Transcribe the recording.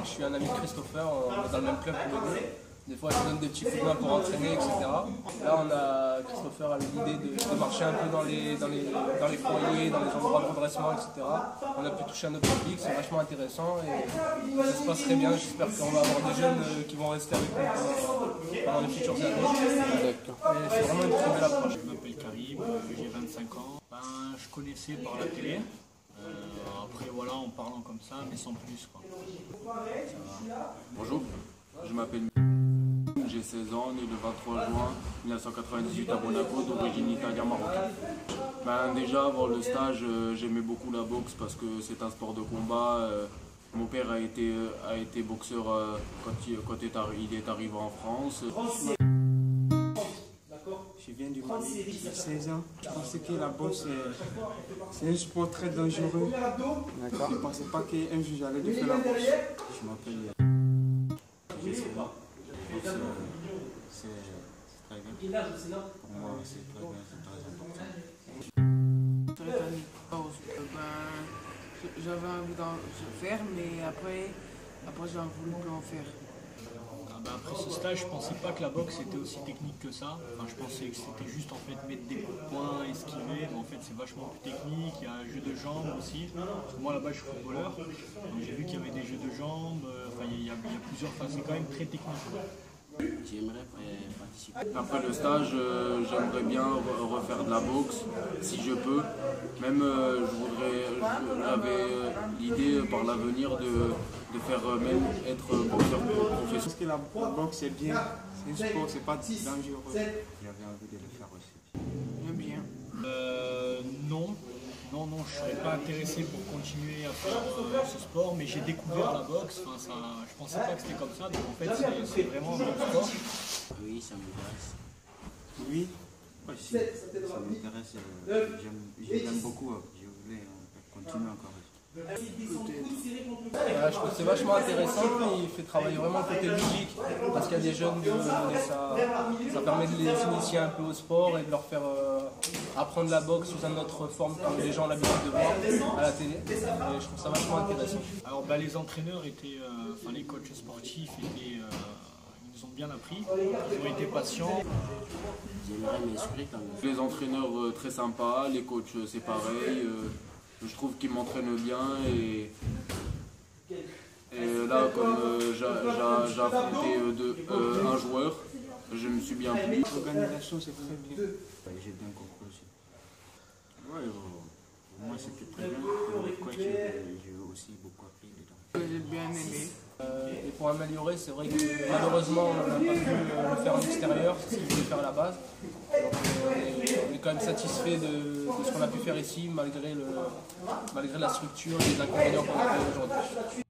je suis un ami de Christopher, on est dans le même club tous les deux. Des fois, je donne des petits coups de main pour entraîner, etc. Là, Christopher a eu l'idée de marcher un peu dans les foyers, dans les endroits de redressement, etc. On a pu toucher un autre public, c'est vachement intéressant et ça se passe très bien. J'espère qu'on va avoir des jeunes qui vont rester avec nous pendant les futures années. C'est vraiment une très belle approche. Je m'appelle Karim, j'ai 25 ans. Je connaissais par la télé. Après, voilà, en parlant comme ça, mais sans plus, quoi. Bonjour, je m'appelle j'ai 16 ans, né le 23 juin 1998 à Monaco, d'origine italienne-marocaine. Déjà, avant le stage, j'aimais beaucoup la boxe parce que c'est un sport de combat. Mon père a été boxeur quand il est arrivé en France. Je viens du Mali, j'ai 16 ans. Je pensais que la boxe, c'est un sport très dangereux. D'accord. Je ne pensais pas qu'un jour j'allais faire la boxe. Je m'appelle c'est très bien. Pour moi, c'est très bien, c'est très important. J'avais envie d'en faire, mais après j'ai voulu plus en faire. Après ce stage, je pensais pas que la boxe était aussi technique que ça. Enfin, je pensais que c'était juste en fait mettre des coups de poing, esquiver, mais en fait c'est vachement plus technique. Il y a un jeu de jambes aussi. Moi là-bas je suis footballeur, donc j'ai vu qu'il y avait des jeux de jambes. Enfin, il y a plusieurs. Enfin, c'est quand même très technique. J'aimerais participer. Après le stage, j'aimerais bien refaire de la boxe, si je peux. Même j'avais l'idée par l'avenir de faire même être boxeur professionnel. Parce que la boxe c'est bien, c'est un sport, c'est pas dangereux. J'avais envie de le faire aussi. J'aime bien. Non, je ne serais pas intéressé pour continuer à faire ce sport, mais j'ai découvert la boxe. Enfin, ça, je pensais pas que c'était comme ça, donc en fait c'est vraiment un bon sport. Oui, ça m'intéresse. Oui. Si, ça m'intéresse. J'aime beaucoup. Je voulais continuer encore. C'est vachement intéressant, il fait travailler vraiment le côté ludique parce qu'il y a des jeunes, ça permet de les initier un peu au sport et de leur faire apprendre la boxe sous une autre forme que les gens ont l'habitude de voir à la télé. Et je trouve ça vachement intéressant. Alors les entraîneurs étaient, les coachs sportifs ils nous ont bien appris, ils ont été patients. J'aimerais m'inscrire quand même. Les entraîneurs très sympas, les coachs c'est pareil. Je trouve qu'ils m'entraînent bien et là comme j'ai affronté un joueur, je me suis bien pris. L'organisation c'est très bien. J'ai bien compris aussi. Ouais, pour moi c'était très bien. Le coach j'ai aussi beaucoup appris dedans. J'ai bien aimé. Et pour améliorer, c'est vrai que malheureusement on n'a pas pu le faire en extérieur, c'est ce qu'il voulait faire à la base. Donc, on est quand même satisfait de ce qu'on a pu faire ici malgré la structure et les inconvénients qu'on a aujourd'hui.